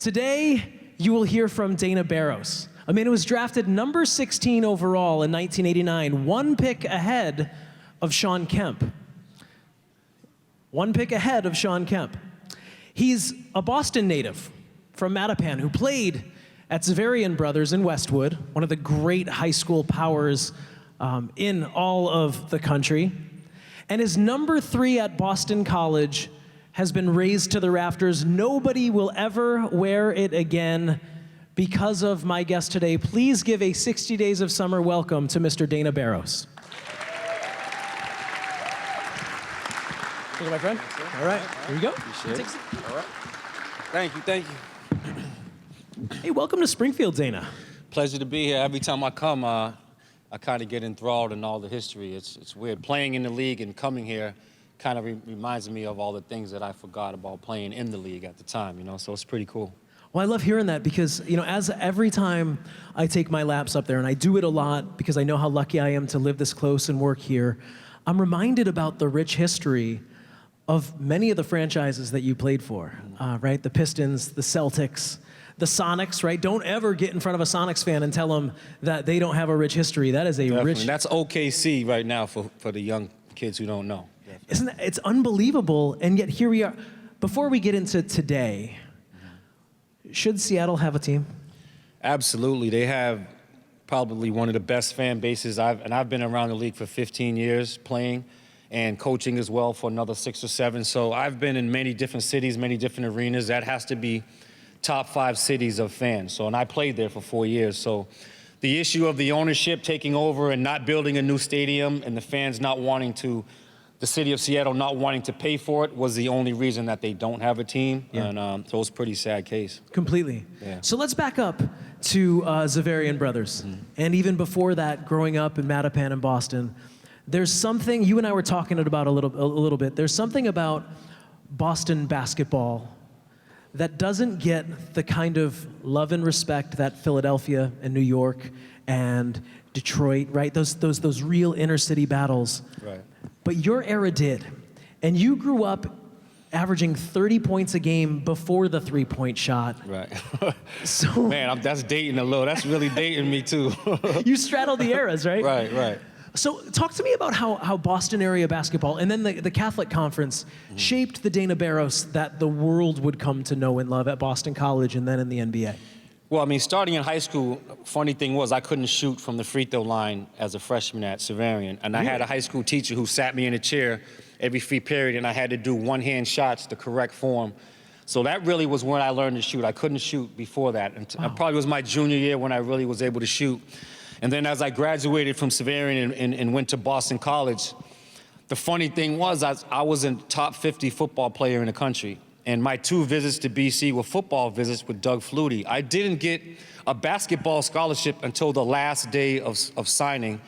Today, you will hear from Dana Barros, a man who was drafted number 16 overall in 1989, one pick ahead of Shawn Kemp. One pick ahead of Shawn Kemp. He's a Boston native from Mattapan who played at Zavarian Brothers in Westwood, one of the great high school powers in all of the country. And his number 3 at Boston College has been raised to the rafters. Nobody will ever wear it again because of my guest today. Please give a 60 Days of Summer welcome to Mr. Dana Barros. Thank you, my friend. All right, here you go. Appreciate it. All right. Thank you. Hey, welcome to Springfield, Dana. Pleasure to be here. Every time I come, I kind of get enthralled in all the history. It's weird. Playing in the league and coming here kind of reminds me of all the things that I forgot about playing in the league at the time, so it's pretty cool. Well, I love hearing that because, as every time I take my laps up there, and I do it a lot because I know how lucky I am to live this close and work here, I'm reminded about the rich history of many of the franchises that you played for, right? The Pistons, the Celtics, the Sonics, right? Don't ever get in front of a Sonics fan and tell them that they don't have a rich history. That is a Definitely. rich... That's OKC right now for the young kids who don't know. Definitely. Isn't that, it's unbelievable, and yet here we are. Before we get into today, should Seattle have a team? Absolutely. They have probably one of the best fan bases. I've been around the league for 15 years playing and coaching as well for another 6 or 7. So I've been in many different cities, many different arenas. That has to be top 5 cities of fans. So, and I played there for 4 years. So the issue of the ownership taking over and not building a new stadium and the fans not wanting to, the city of Seattle not wanting to pay for it was the only reason that they don't have a team. Yeah. And so it's a pretty sad case. Completely. Yeah. So let's back up to Zavarian Brothers. And even before that, growing up in Mattapan and Boston, there's something, you and I were talking about a little bit, there's something about Boston basketball that doesn't get the kind of love and respect that Philadelphia and New York and Detroit, right? Those real inner city battles. Right. But your era did. And you grew up averaging 30 points a game before the three-point shot. Right. So man, that's dating a little. That's really dating me too. You straddle the eras, right? Right. So talk to me about how Boston area basketball and then the Catholic Conference shaped the Dana Barros that the world would come to know and love at Boston College and then in the NBA. Well, I mean, starting in high school, funny thing was I couldn't shoot from the free throw line as a freshman at Zavarian. And I had a high school teacher who sat me in a chair every free period, and I had to do one-hand shots the correct form. So that really was when I learned to shoot. I couldn't shoot before that. And it probably was my junior year when I really was able to shoot. And then as I graduated from Zavarian and went to Boston College, the funny thing was I was a top 50 football player in the country. And my 2 visits to BC were football visits with Doug Flutie. I didn't get a basketball scholarship until the last day of signing.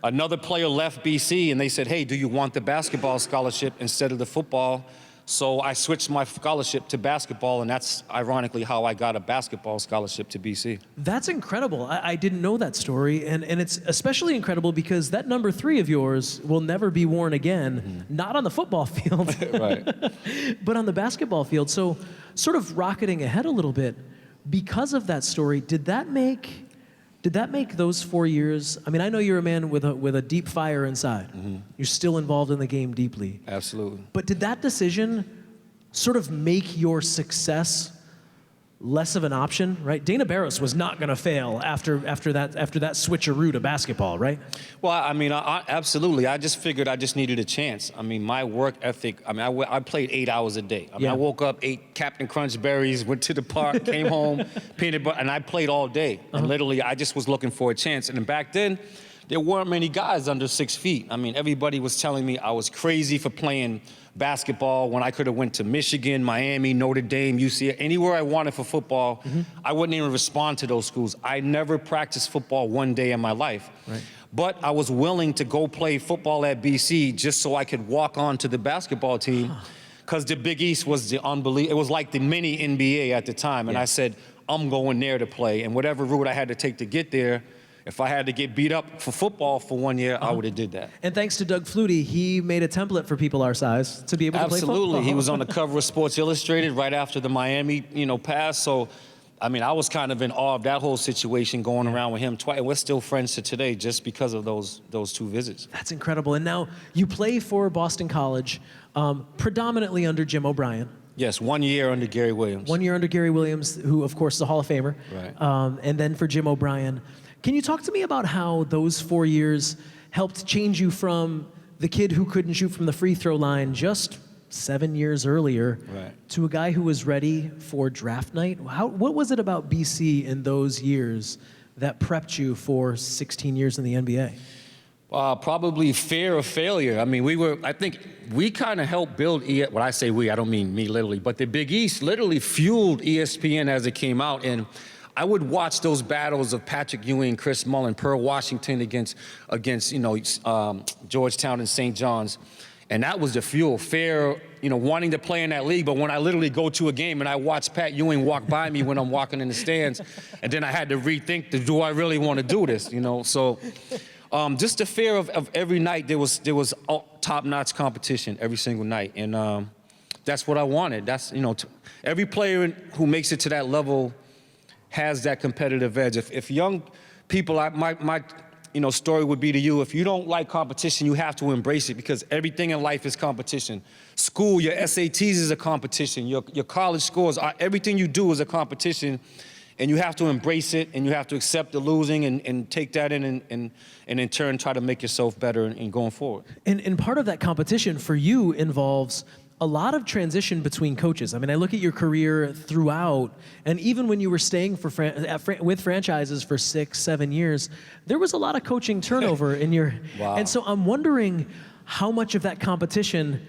Another player left BC and they said, hey, do you want the basketball scholarship instead of the football? So I switched my scholarship to basketball, and that's ironically how I got a basketball scholarship to BC. That's incredible. I didn't know that story, and it's especially incredible because that number 3 of yours will never be worn again, not on the football field, right, but on the basketball field. So sort of rocketing ahead a little bit, because of that story, did that make those 4 years? I mean, I know you're a man with a deep fire inside. You're still involved in the game deeply. Absolutely. But did that decision sort of make your success less of an option, right? Dana Barros was not going to fail after that switcheroo to basketball, right? Well, I mean, absolutely. I just figured I just needed a chance. I mean, my work ethic, I mean, I played 8 hours a day. I mean, I woke up, ate Captain Crunch berries, went to the park, came home, peanut butter, and I played all day. And literally, I just was looking for a chance. And then back then, there weren't many guys under 6 feet. I mean, everybody was telling me I was crazy for playing basketball when I could have went to Michigan, Miami, Notre Dame, UCLA, anywhere I wanted for football. I wouldn't even respond to those schools. I never practiced football one day in my life. Right. But I was willing to go play football at BC just so I could walk on to the basketball team because the Big East was the unbelievable. It was like the mini NBA at the time. And I said, I'm going there to play. And whatever route I had to take to get there, if I had to get beat up for football for 1 year, I would have did that. And thanks to Doug Flutie, he made a template for people our size to be able to play football. Absolutely. He was on the cover of Sports Illustrated right after the Miami, pass. So, I mean, I was kind of in awe of that whole situation going around with him twice. We're still friends to today just because of those 2 visits. That's incredible. And now you play for Boston College, predominantly under Jim O'Brien. Yes, 1 year under Gary Williams. 1 year under Gary Williams, who, of course, is a Hall of Famer. Right. And then for Jim O'Brien. Can you talk to me about how those 4 years helped change you from the kid who couldn't shoot from the free throw line just 7 years earlier to a guy who was ready for draft night? What was it about BC in those years that prepped you for 16 years in the NBA? Probably fear of failure. I mean, I think we kind of helped build, when I say we, I don't mean me literally, but the Big East literally fueled ESPN as it came out. And I would watch those battles of Patrick Ewing, Chris Mullin, Pearl Washington against Georgetown and St. John's. And that was the fuel, fear, wanting to play in that league. But when I literally go to a game and I watch Pat Ewing walk by me when I'm walking in the stands, and then I had to rethink, do I really want to do this, So just the fear of every night, there was top-notch competition every single night. And that's what I wanted. That's, every player who makes it to that level has that competitive edge. If young people, my story would be to you, if you don't like competition, you have to embrace it, because everything in life is competition. School, your SATs is a competition. Your college scores, everything you do is a competition, and you have to embrace it, and you have to accept the losing and take that in and in turn try to make yourself better in going forward. And part of that competition for you involves a lot of transition between coaches. I mean, I look at your career throughout, and even when you were staying with franchises for 6-7 years, there was a lot of coaching turnover in your. Wow. And so I'm wondering how much of that competition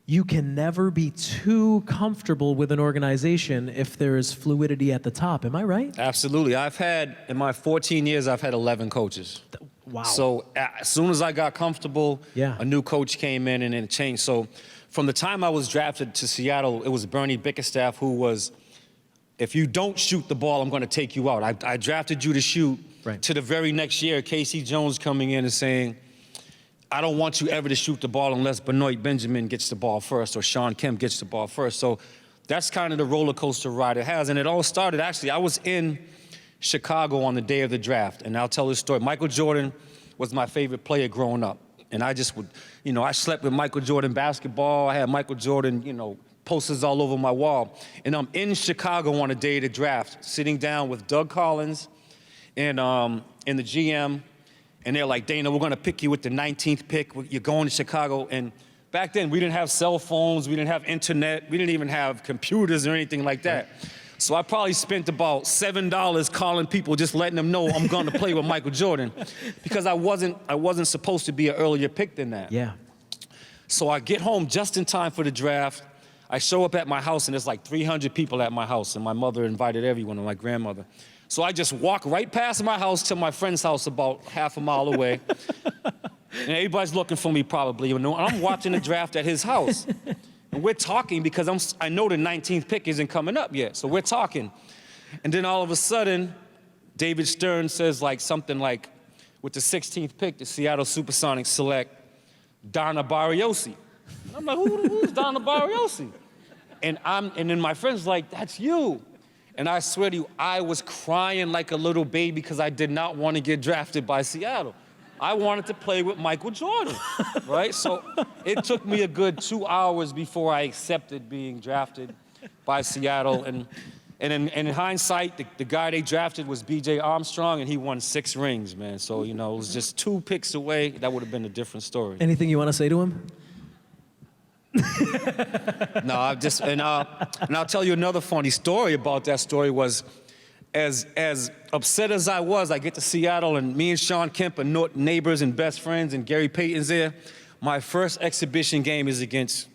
you can never be too comfortable with an organization if there is fluidity at the top. Am I right? Absolutely. In my 14 years, I've had 11 coaches. Wow. So as soon as I got comfortable, a new coach came in and it changed. So from the time I was drafted to Seattle, it was Bernie Bickerstaff who was, if you don't shoot the ball, I'm going to take you out. I drafted you to shoot. Right. To the very next year, Casey Jones coming in and saying, I don't want you ever to shoot the ball unless Benoit Benjamin gets the ball first or Sean Kemp gets the ball first. So that's kind of the roller coaster ride it has. And it all started, actually, I was in Chicago on the day of the draft. And I'll tell this story. Michael Jordan was my favorite player growing up. And I just would, I slept with Michael Jordan basketball. I had Michael Jordan, posters all over my wall. And I'm in Chicago on the day of the draft, sitting down with Doug Collins and the GM. And they're like, Dana, we're going to pick you with the 19th pick. You're going to Chicago. And back then, we didn't have cell phones. We didn't have internet. We didn't even have computers or anything like that. So I probably spent about $7 calling people, just letting them know I'm going to play with Michael Jordan, because I wasn't supposed to be an earlier pick than that. Yeah. So I get home just in time for the draft. I show up at my house, and there's like 300 people at my house, and my mother invited everyone, and my grandmother. So I just walk right past my house to my friend's house about half a mile away. And everybody's looking for me probably. And I'm watching the draft at his house. And we're talking because I know the 19th pick isn't coming up yet. So we're talking. And then all of a sudden, David Stern says something like, with the 16th pick, the Seattle Supersonics select Donna Barriosi. And I'm like, who's Donna Barriosi? And then my friend's like, that's you. And I swear to you, I was crying like a little baby because I did not want to get drafted by Seattle. I wanted to play with Michael Jordan, right? So it took me a good 2 hours before I accepted being drafted by Seattle. And in hindsight, the guy they drafted was B.J. Armstrong, and he won 6 rings, man. So, it was just 2 picks away. That would have been a different story. Anything you want to say to him? No, and I'll tell you another funny story about that story was, as upset as I was, I get to Seattle, and me and Sean Kemp are neighbors and best friends, and Gary Payton's there. My first exhibition game is against,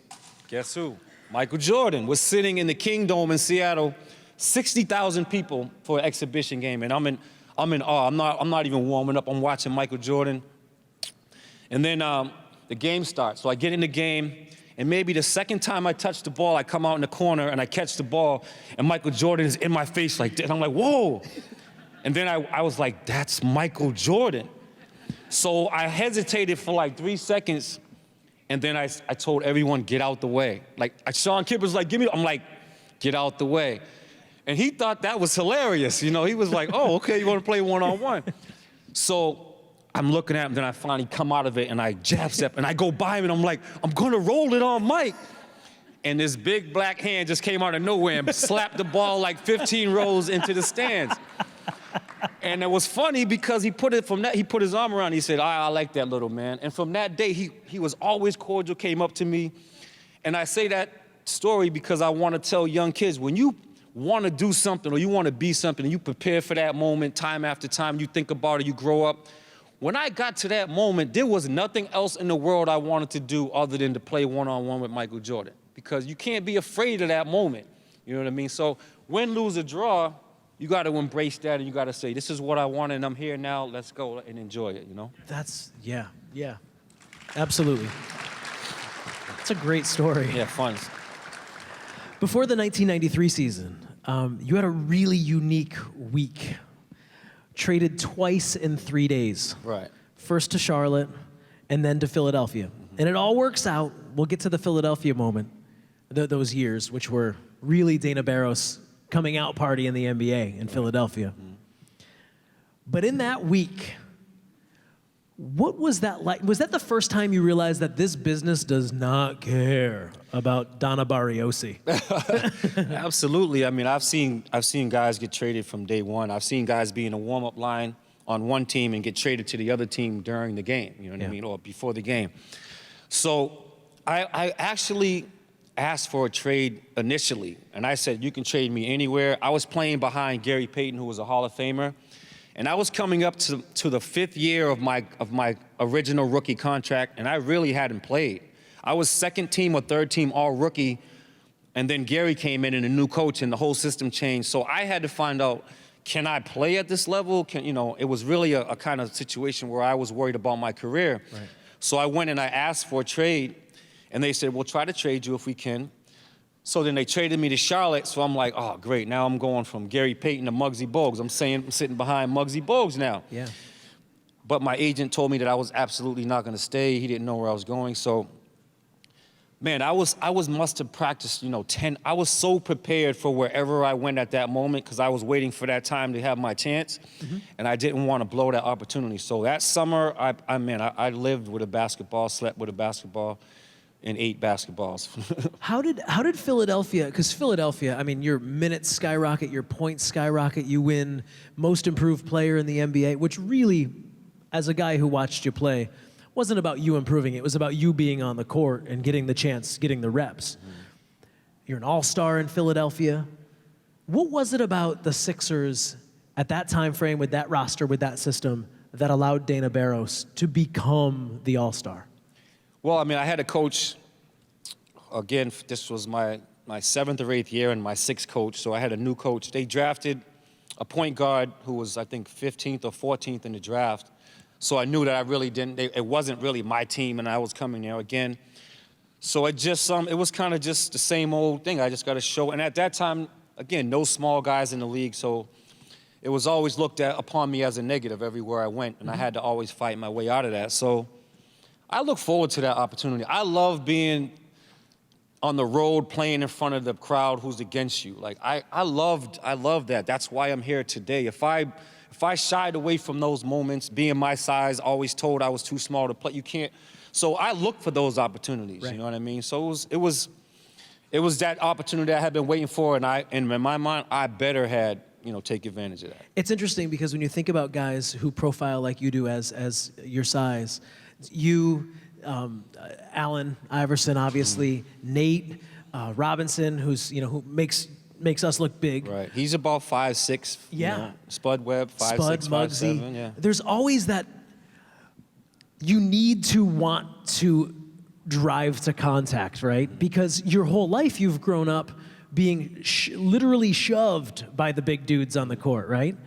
guess who? Michael Jordan. We're sitting in the King Dome in Seattle, 60,000 people for an exhibition game, and I'm in awe. I'm not even warming up. I'm watching Michael Jordan, and then the game starts. So I get in the game. And maybe the second time I touch the ball, I come out in the corner and I catch the ball, and Michael Jordan is in my face like this. I'm like, whoa. And then I was like, that's Michael Jordan. So I hesitated for like 3 seconds, and then I told everyone, get out the way. Like, Sean Kidd was like, I'm like, get out the way. And he thought that was hilarious. You know, he was like, oh, okay, you want to play one-on-one. So I'm looking at him, then I finally come out of it, and I jab step, and I go by him, and I'm like, I'm going to roll it on Mike. And this big black hand just came out of nowhere and slapped the ball like 15 rows into the stands. And it was funny because he put his arm around me. He said, I like that little man. And from that day, he was always cordial, came up to me. And I say that story because I want to tell young kids, when you want to do something or you want to be something, and you prepare for that moment time after time, you think about it, you grow up. When I got to that moment, there was nothing else in the world I wanted to do other than to play one-on-one with Michael Jordan. Because you can't be afraid of that moment. You know what I mean? So win, lose, or draw, you got to embrace that, and you got to say, this is what I want, and I'm here now. Let's go and enjoy it, you know? Yeah, absolutely. It's a great story. Yeah, fun. Before the 1993 season, you had a really unique week. Traded twice in 3 days. Right. First to Charlotte, and then to Philadelphia. And it all works out. We'll get to the Philadelphia moment, those years, which were really Dana Barros' coming out party in the NBA in Philadelphia. But in that week, what was that like? Was that the first time you realized that this business does not care about Donna Barriosi? Absolutely. I mean, I've seen guys get traded from day one. I've seen guys be in a warm-up line on one team and get traded to the other team during the game, you know what I mean, or before the game. So I actually asked for a trade initially, and I said, you can trade me anywhere. I was playing behind Gary Payton, who was a Hall of Famer, and I was coming up to the 5th year of my original rookie contract, and I really hadn't played. I was second team or third team all rookie, and then Gary came in and a new coach, and the whole system changed. So I had to find out, can I play at this level? It was really a kind of situation where I was worried about my career. Right. So I went and I asked for a trade, and they said, we'll try to trade you if we can. So then they traded me to Charlotte, so I'm like, oh, great, now I'm going from Gary Payton to Muggsy Bogues. I'm sitting behind Muggsy Bogues now. Yeah. But my agent told me that I was absolutely not gonna stay. He didn't know where I was going, so man, I must have practiced, 10. I was so prepared for wherever I went at that moment because I was waiting for that time to have my chance, and I didn't want to blow that opportunity. So that summer, I lived with a basketball, slept with a basketball, and ate basketballs. How did Philadelphia, because Philadelphia, I mean, your minutes skyrocket, your points skyrocket, you win most improved player in the NBA, which really, as a guy who watched you play, wasn't about you improving. It was about you being on the court and getting the chance, getting the reps. You're an all-star in Philadelphia. What was it about the Sixers at that time frame with that roster, with that system, that allowed Dana Barros to become the all-star? Well, I mean, I had a coach, again, this was my 7th or 8th year and my 6th coach, so I had a new coach. They drafted a point guard who was, I think, 15th or 14th in the draft. So I knew that I really it wasn't really my team, and I was coming there again. So it was kind of just the same old thing. I just got to show, and at that time, again, no small guys in the league, so it was always looked upon me as a negative everywhere I went, and I had to always fight my way out of that. So I look forward to that opportunity. I love being on the road playing in front of the crowd who's against you. Like, I love that. That's why I'm here today. If I shied away from those moments, being my size, always told I was too small to play, you can't. So I look for those opportunities, right. You know what I mean? So it was that opportunity I had been waiting for, and in my mind, I better had, take advantage of that. It's interesting because when you think about guys who profile like you do as your size, you, Allen Iverson, obviously, Nate Robinson, who makes us look big. Right. He's about 5'6". Yeah. Spud Webb, 5'6", 5'7". Yeah. There's always that. You need to want to drive to contact, right? Because your whole life you've grown up being literally shoved by the big dudes on the court, right?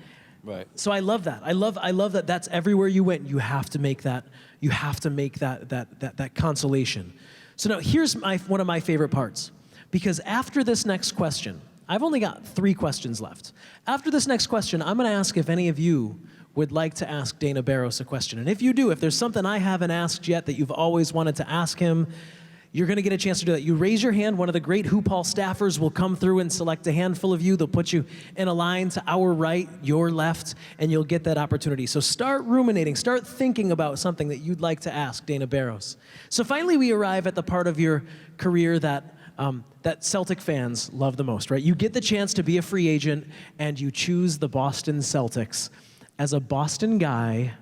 Right. So I love that. I love that. That's everywhere you went. You have to make that. You have to make that consolation. So now here's one of my favorite parts, because after this next question, I've only got 3 questions left. After this next question, I'm going to ask if any of you would like to ask Dana Barros a question. And if you do, if there's something I haven't asked yet that you've always wanted to ask him, you're going to get a chance to do that. You raise your hand, one of the great Hoop Hall staffers will come through and select a handful of you. They'll put you in a line to our right, your left, and you'll get that opportunity. So start ruminating, start thinking about something that you'd like to ask Dana Barros. So finally we arrive at the part of your career that Celtic fans love the most, right? You get the chance to be a free agent and you choose the Boston Celtics. As a Boston guy,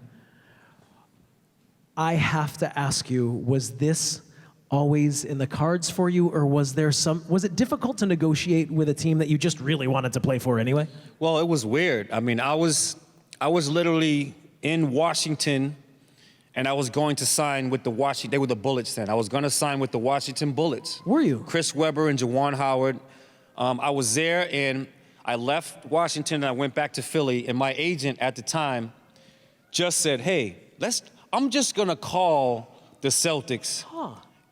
I have to ask you, was this always in the cards for you, or was it difficult to negotiate with a team that you just really wanted to play for anyway? Well, it was weird. I mean, I was literally in Washington, and I was going to sign with they were the Bullets then. I was going to sign with the Washington Bullets. Were you? Chris Webber and Juwan Howard. I was there, and I left Washington, and I went back to Philly, and my agent at the time just said, hey, I'm just going to call the Celtics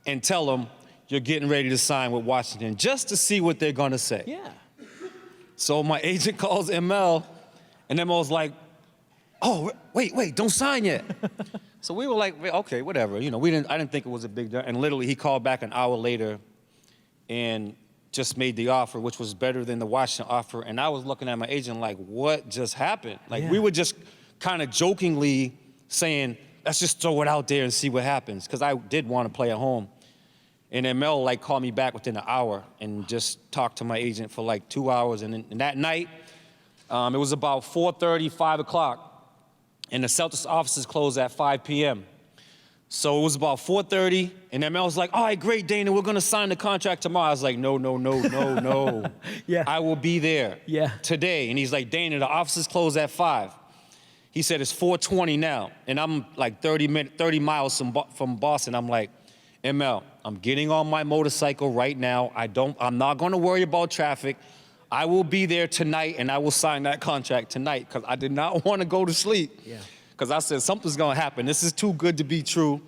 and tell them you're getting ready to sign with Washington, just to see what they're going to say. Yeah. So my agent calls ML, and ML's like, oh, wait, don't sign yet. So we were like, okay, whatever. You know, I didn't think it was a big deal. And literally, he called back an hour later and just made the offer, which was better than the Washington offer. And I was looking at my agent like, what just happened? Like, we were just kind of jokingly saying, let's just throw it out there and see what happens, because I did want to play at home. And ML called me back within an hour and just talked to my agent for like 2 hours. And that night, it was about 4:30, 5 o'clock, and the Celtics offices closed at 5 p.m. So it was about 4:30, and ML was like, all right, great, Dana, we're going to sign the contract tomorrow. I was like, no. Yeah. I will be there today. And he's like, Dana, the offices close at 5. He said, it's 4:20 now, and I'm like 30 miles from Boston. I'm like, ML, I'm getting on my motorcycle right now. I'm not going to worry about traffic. I will be there tonight, and I will sign that contract tonight, because I did not want to go to sleep. Yeah. Because I said, something's going to happen. This is too good to be true.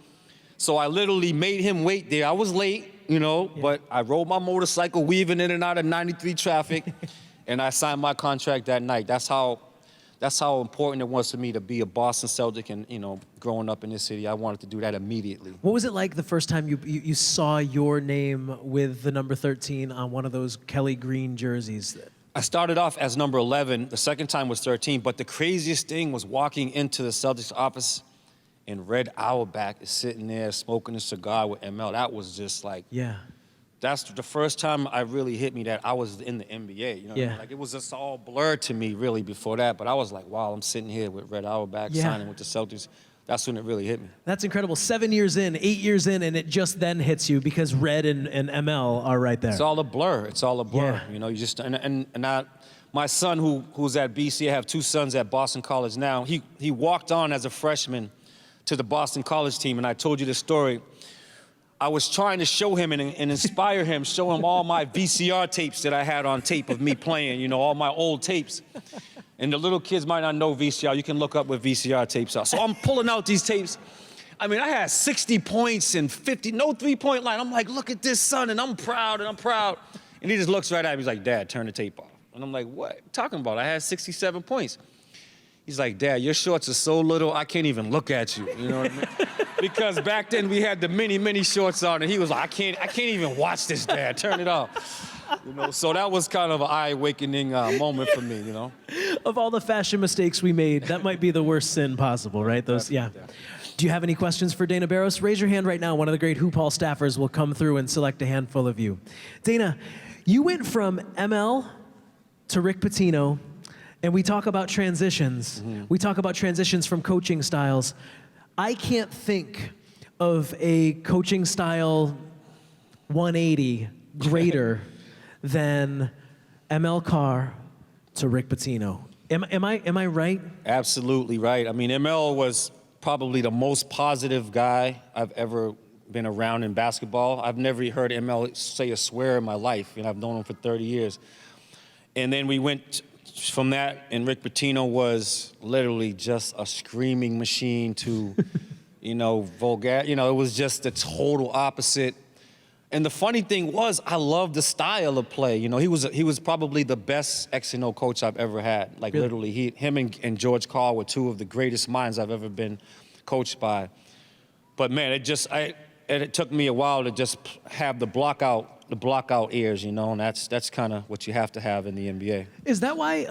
So I literally made him wait there. I was late, but I rode my motorcycle, weaving in and out of 93 traffic, and I signed my contract that night. That's how important it was to me to be a Boston Celtic, and, growing up in this city, I wanted to do that immediately. What was it like the first time you saw your name with the number 13 on one of those Kelly Green jerseys? I started off as number 11. The second time was 13, but the craziest thing was walking into the Celtics office, and Red Auerbach is sitting there smoking a cigar with ML. That was just like, that's the first time I really hit me that I was in the NBA. Like, it was just all blurred to me really before that. But I was like, wow, I'm sitting here with Red Auerbach signing with the Celtics. That's when it really hit me. That's incredible. 7 years in, 8 years in, and it just then hits you because Red and ML are right there. It's all a blur. You just my son who's at BC, I have 2 sons at Boston College now. He walked on as a freshman to the Boston College team, and I told you this story. I was trying to show him and inspire him, show him all my VCR tapes that I had on tape of me playing, all my old tapes. And the little kids might not know VCR. You can look up what VCR tapes are. So I'm pulling out these tapes. I mean, I had 60 points and 50, no three-point line. I'm like, look at this, son, and I'm proud. And he just looks right at me. He's like, Dad, turn the tape off. And I'm like, what are you talking about? I had 67 points. He's like, Dad, your shorts are so little, I can't even look at you. You know what I mean? Because back then we had the mini shorts on, and he was like, I can't even watch this, Dad. Turn it off. So that was kind of an eye-awakening moment for me. Of all the fashion mistakes we made, that might be the worst sin possible, right? Do you have any questions for Dana Barros? Raise your hand right now. One of the great Hoop Hall staffers will come through and select a handful of you. Dana, you went from ML to Rick Pitino, and we talk about transitions. We talk about transitions from coaching styles. I can't think of a coaching style 180 greater than ML Carr to Rick Pitino. Am I right? Absolutely right. I mean, ML was probably the most positive guy I've ever been around in basketball. I've never heard ML say a swear in my life, and I've known him for 30 years. And then we went from that, and Rick Pitino was literally just a screaming machine to, vulgar. It was just the total opposite. And the funny thing was, I loved the style of play. You know, he was probably the best X and O coach I've ever had. Like Really? literally, him and George Carl were two of the greatest minds I've ever been coached by. But man, it took me a while to just have the block out ears, you know, and that's kind of what you have to have in the NBA. Is that why?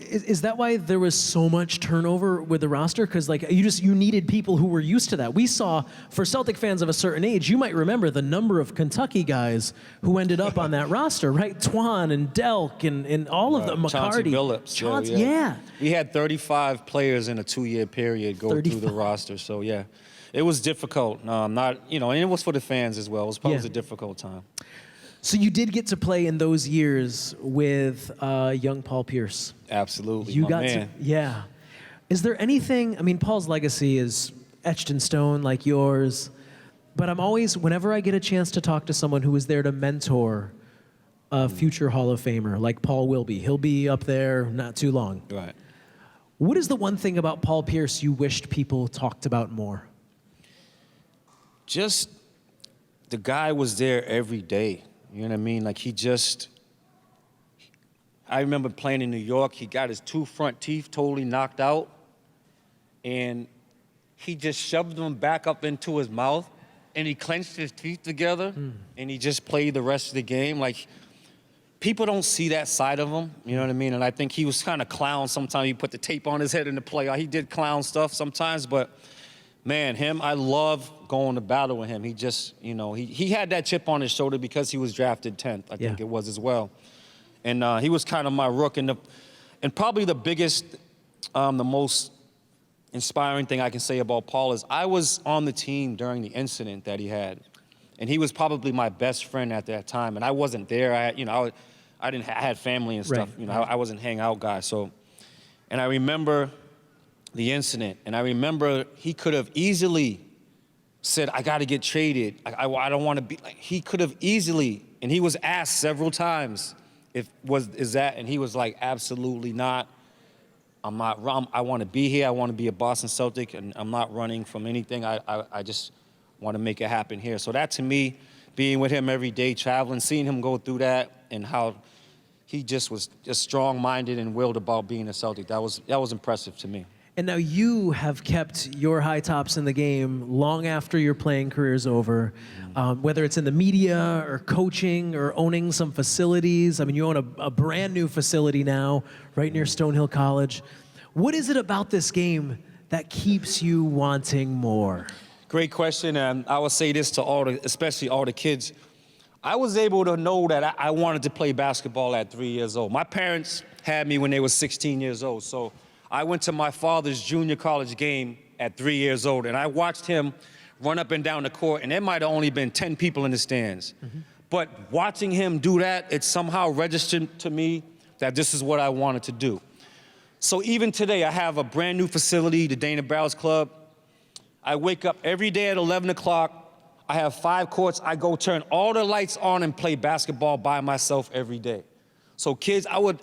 Is that why there was so much turnover with the roster? Because like you needed people who were used to that. We saw for Celtic fans of a certain age, you might remember the number of Kentucky guys who ended up on that roster, right? Twan and Delk and all of them. Chauncey McCarty, Billups. Chauncey, yeah. yeah. We had 35 players in a 2-year period go 35. through the roster, so yeah. It was difficult, not, you know, and it was for the fans as well. It was probably a difficult time. So you did get to play in those years with young Paul Pierce. Absolutely, You my got man. to, yeah. Is there anything? I mean, Paul's legacy is etched in stone, like yours. But I'm always, whenever I get a chance to talk to someone who was there to mentor a future Hall of Famer, like Paul will be, he'll be up there not too long. Right. What is the one thing about Paul Pierce you wished people talked about more? Just the guy was there every day. You know what I mean? Like I remember playing in New York. He got his 2 front teeth totally knocked out, and he just shoved them back up into his mouth, and he clenched his teeth together, and he just played the rest of the game. Like, people don't see that side of him, you know what I mean? And I think he was kind of clown sometimes. He put the tape on his head in the play. He did clown stuff sometimes, but man, I love going to battle with him. He just, you know, he had that chip on his shoulder because he was drafted 10th, I think it was as well. And he was kind of my rook. And probably the biggest, the most inspiring thing I can say about Paul is I was on the team during the incident that he had. And he was probably my best friend at that time. And I wasn't there. I had family and stuff. Right. You know, I wasn't hangout guy. So, and I remember the incident, and I remember he could have easily said, I got to get traded. I don't want to be, like, he could have easily, and he was asked several times, and he was like, absolutely not. I'm not, I want to be here. I want to be a Boston Celtic, and I'm not running from anything. I just want to make it happen here. So that, to me, being with him every day, traveling, seeing him go through that, and how he just was just strong-minded and willed about being a Celtic, that was impressive to me. And now you have kept your high tops in the game long after your playing career is over, whether it's in the media or coaching or owning some facilities. I mean, you own a brand new facility now right near Stonehill College. What is it about this game that keeps you wanting more? Great question, and I would say this to especially all the kids. I was able to know that I wanted to play basketball at 3 years old. My parents had me when they were 16 years old, so I went to my father's junior college game at 3 years old, and I watched him run up and down the court, and there might have only been 10 people in the stands. But watching him do that, it somehow registered to me that this is what I wanted to do. So even today, I have a brand new facility, the Dana Barros Club. I wake up every day at 11 o'clock. I have 5 courts. I go turn all the lights on and play basketball by myself every day. So kids, I would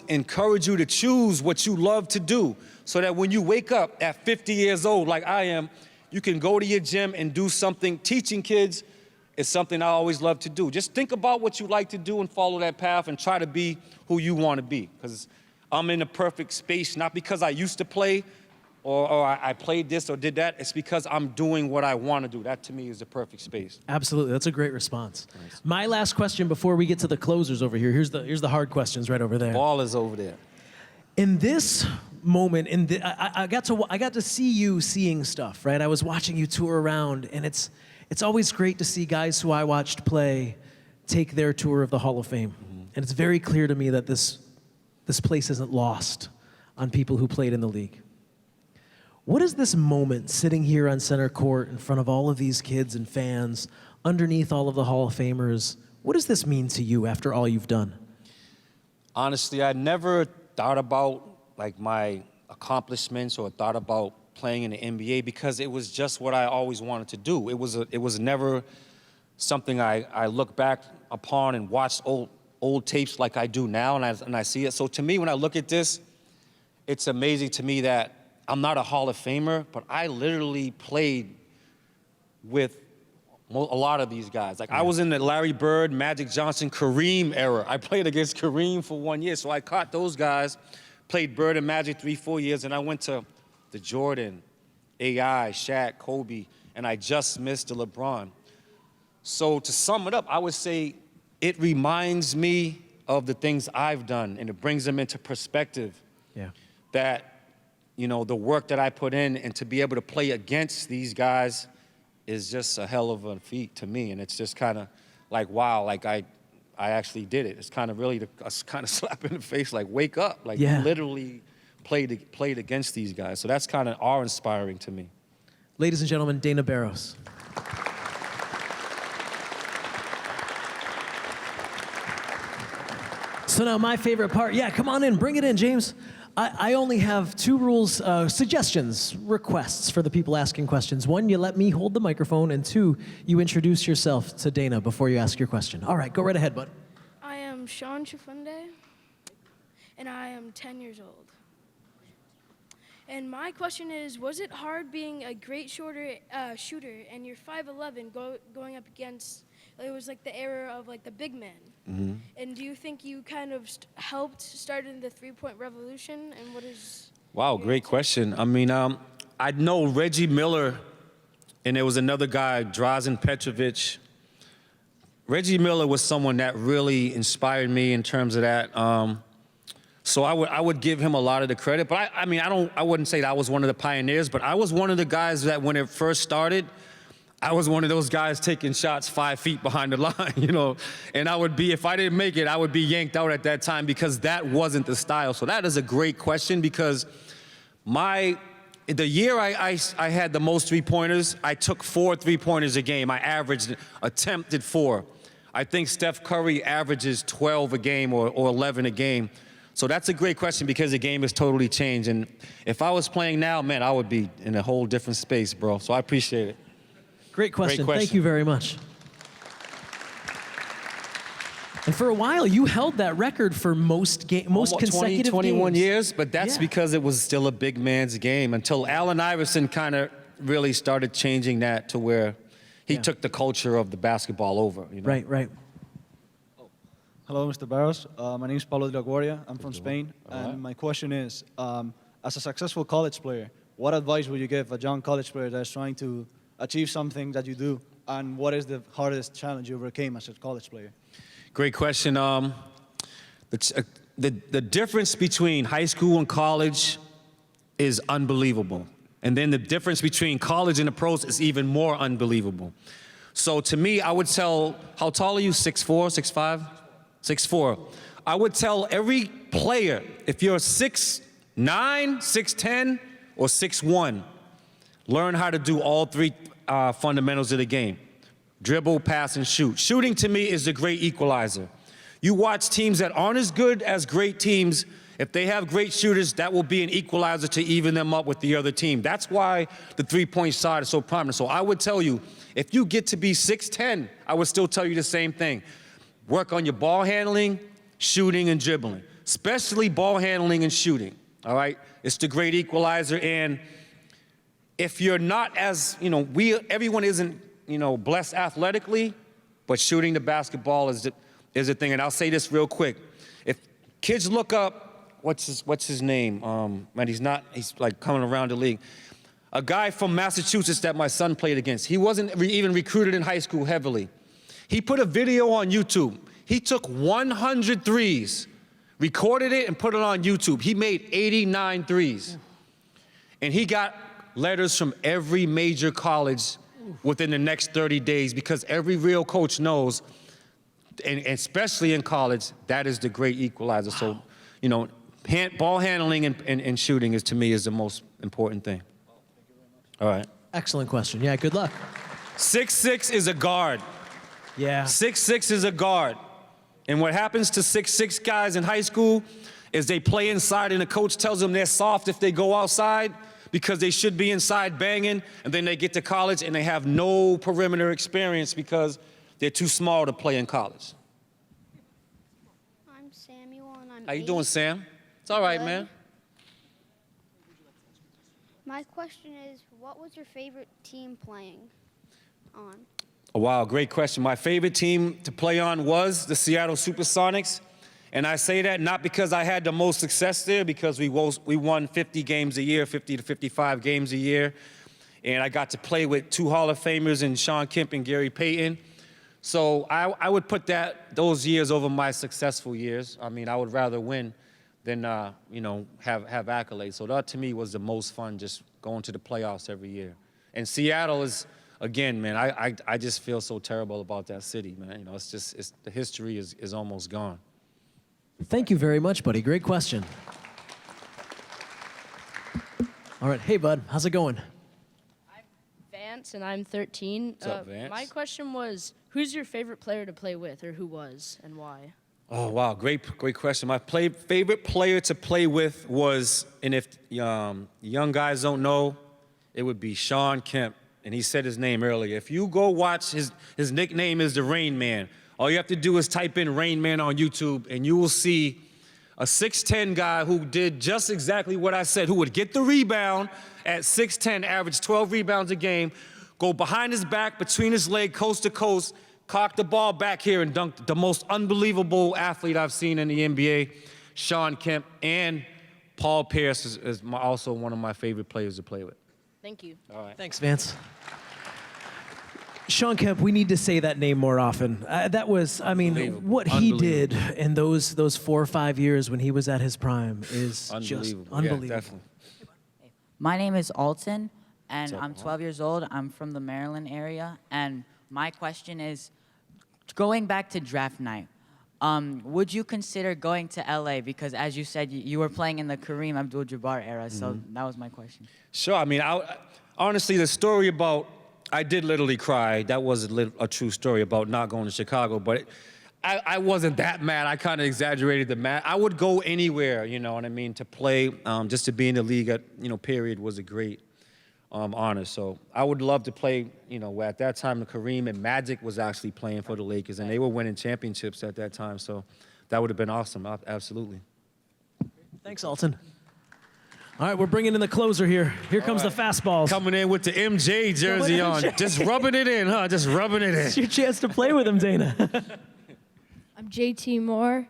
encourage you to choose what you love to do so that when you wake up at 50 years old, like I am, you can go to your gym and do something. Teaching kids is something I always love to do. Just think about what you like to do and follow that path and try to be who you want to be. Because I'm in a perfect space, not because I used to play or I played this or did that. It's because I'm doing what I want to do. That, to me, is the perfect space. Absolutely. That's a great response. Nice. My last question before we get to the closers over here. Here's the hard questions right over there. Ball is over there. In this moment, I got to see you seeing stuff, right? I was watching you tour around, and it's always great to see guys who I watched play take their tour of the Hall of Fame. And it's very clear to me that this place isn't lost on people who played in the league. What is this moment sitting here on center court in front of all of these kids and fans, underneath all of the Hall of Famers? What does this mean to you after all you've done? Honestly, I never thought about like my accomplishments or thought about playing in the NBA because it was just what I always wanted to do. It was never something I look back upon and watch old tapes like I do now, and I see it. So to me, when I look at this, it's amazing to me that I'm not a Hall of Famer, but I literally played with A lot of these guys. Like I was in the Larry Bird, Magic Johnson, Kareem era. I played against Kareem for 1 year, so I caught those guys, played Bird and Magic 3-4 years, and I went to the Jordan, AI, Shaq, Kobe, and I just missed the LeBron. So to sum it up, I would say it reminds me of the things I've done, and it brings them into perspective. Yeah. That, you know, the work that I put in and to be able to play against these guys is just a hell of a feat to me. And it's just kind of like, wow, like I actually did it. It's kind of really a kind of slap in the face, like wake up. Like you literally played against these guys. So that's kind of awe-inspiring to me. Ladies and gentlemen, Dana Barros. So now my favorite part. Yeah, come on in, bring it in, James. I only have 2 rules, suggestions, requests for the people asking questions. 1, you let me hold the microphone, and 2, you introduce yourself to Dana before you ask your question. All right, go right ahead, bud. I am Sean Chifunde, and I am 10 years old. And my question is, was it hard being a great shooter and you're 5'11", going up against, it was like the era of like the big men? Mm-hmm. And do you think you kind of helped start in the three-point revolution? And what is? Wow, great question. I mean, I know Reggie Miller, and there was another guy, Drazen Petrovic. Reggie Miller was someone that really inspired me in terms of that. So I would give him a lot of the credit. But I wouldn't say that I was one of the pioneers, but I was one of the guys that when it first started, I was one of those guys taking shots 5 feet behind the line, you know. And I would be, if I didn't make it, I would be yanked out at that time because that wasn't the style. So that is a great question because the year I had the most three-pointers, I took 4 three-pointers a game. I attempted 4. I think Steph Curry averages 12 a game or 11 a game. So that's a great question because the game has totally changed. And if I was playing now, man, I would be in a whole different space, bro. So I appreciate it. Great question. Thank you very much. And for a while, you held that record for most consecutive 21 games. years, but that's because it was still a big man's game until Allen Iverson kind of really started changing that to where he took the culture of the basketball over. You know? Right, right. Hello, Mr. Barros. My name is Pablo de la Guardia. I'm from Spain. And my question is, as a successful college player, what advice would you give a young college player that's trying to achieve something that you do? And what is the hardest challenge you overcame as a college player? Great question. The difference between high school and college is unbelievable. And then the difference between college and the pros is even more unbelievable. So to me, I would tell, how tall are you? 6'4", 6'5"? 6'4". I would tell every player, if you're 6'9", 6'10", or 6'1", learn how to do all 3 fundamentals of the game. Dribble, pass, and shoot. Shooting, to me, is the great equalizer. You watch teams that aren't as good as great teams, if they have great shooters, that will be an equalizer to even them up with the other team. That's why the three-point shot is so prominent. So I would tell you, if you get to be 6'10", I would still tell you the same thing. Work on your ball handling, shooting, and dribbling. Especially ball handling and shooting, all right? It's the great equalizer, and if you're not as, you know, everyone isn't, you know, blessed athletically, but shooting the basketball is the thing. And I'll say this real quick. If kids look up, what's his name? Man, he's like coming around the league. A guy from Massachusetts that my son played against. He wasn't even recruited in high school heavily. He put a video on YouTube. He took 100 threes, recorded it, and put it on YouTube. He made 89 threes. And he got letters from every major college within the next 30 days because every real coach knows, and especially in college, that is the great equalizer. Wow. So, you know, ball handling and shooting to me is the most important thing. All right. Excellent question. Yeah, good luck. 6'6" is a guard. Yeah. 6'6" is a guard. And what happens to 6'6" guys in high school is they play inside and the coach tells them they're soft if they go outside because they should be inside banging, and then they get to college and they have no perimeter experience because they're too small to play in college. I'm Samuel, and I'm How you doing, Sam? It's all right, man. My question is, what was your favorite team playing on? Oh, wow, great question. My favorite team to play on was the Seattle Supersonics. And I say that not because I had the most success there, because we won 50 games a year, 50 to 55 games a year. And I got to play with 2 Hall of Famers in Sean Kemp and Gary Payton. So I would put those years over my successful years. I mean, I would rather win than have accolades. So that to me was the most fun, just going to the playoffs every year. And Seattle is, again, man, I just feel so terrible about that city, man. You know, the history is almost gone. Thank you very much, buddy. Great question. All right, hey, bud, how's it going? I'm Vance, and I'm 13. What's up, Vance? My question was, who's your favorite player to play with, or who was, and why? Oh, wow, great question. My favorite player to play with was, and if young guys don't know, it would be Sean Kemp, and he said his name earlier. If you go watch, his nickname is the Rain Man. All you have to do is type in Rain Man on YouTube, and you will see a 6'10" guy who did just exactly what I said, who would get the rebound at 6'10", average 12 rebounds a game, go behind his back, between his leg, coast to coast, cock the ball back here and dunk. The most unbelievable athlete I've seen in the NBA, Sean Kemp, and Paul Pierce is also one of my favorite players to play with. Thank you. All right. Thanks, Vance. Sean Kemp, we need to say that name more often. That was, I mean, what he did in those 4 or 5 years when he was at his prime is just unbelievable. Yeah, definitely. My name is Alton, and What's up, I'm Alton? 12 years old. I'm from the Maryland area, and my question is, going back to draft night, would you consider going to LA? Because as you said, you were playing in the Kareem Abdul-Jabbar era, so that was my question. Sure. I mean, honestly, the story about I did literally cry. That was a true story about not going to Chicago, but I wasn't that mad. I kind of exaggerated the mad. I would go anywhere, you know what I mean, to play. Just to be in the league at, period was a great honor. So I would love to play, at that time, the Kareem and Magic was actually playing for the Lakers, and they were winning championships at that time. So that would have been awesome, absolutely. Thanks, Alton. All right, we're bringing in the closer here. Here comes the fastballs. Coming in with the MJ jersey on. Just rubbing it in, huh? Just rubbing it in. It's your chance to play with him, Dana. I'm JT Moore.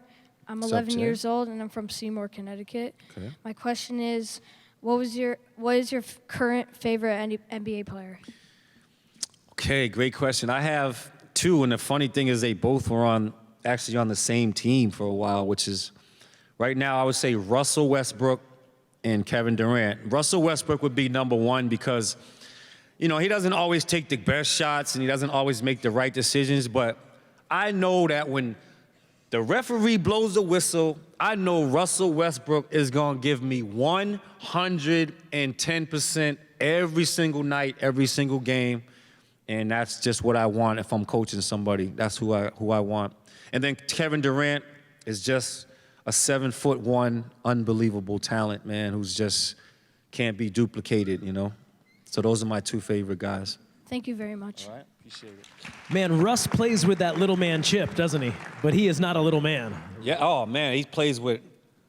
I'm What's up, 11 Jay? years old, and I'm from Seymour, Connecticut. Okay. My question is, what is your current favorite NBA player? Okay, great question. I have 2, and the funny thing is they both were actually on the same team for a while, which is, right now I would say Russell Westbrook and Kevin Durant. Russell Westbrook would be number 1 because, he doesn't always take the best shots and he doesn't always make the right decisions, but I know that when the referee blows the whistle, I know Russell Westbrook is going to give me 110% every single night, every single game, and that's just what I want if I'm coaching somebody. That's who I want. And then Kevin Durant is just a 7'1", unbelievable talent, man, who's just can't be duplicated, So those are my 2 favorite guys. Thank you very much. All right, appreciate it. Man, Russ plays with that little man chip, doesn't he? But he is not a little man. Yeah, oh man, he plays with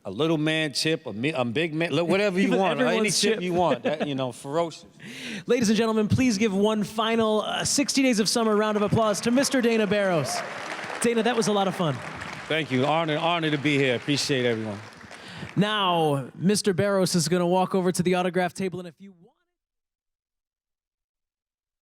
a little man chip, a big man, look, whatever you want, any Everyone's chip chip. you want, ferocious. Ladies and gentlemen, please give one final 60 Days of Summer round of applause to Mr. Dana Barros. Dana, that was a lot of fun. Thank you, honor to be here. Appreciate everyone. Now, Mr. Barros is going to walk over to the autograph table in a few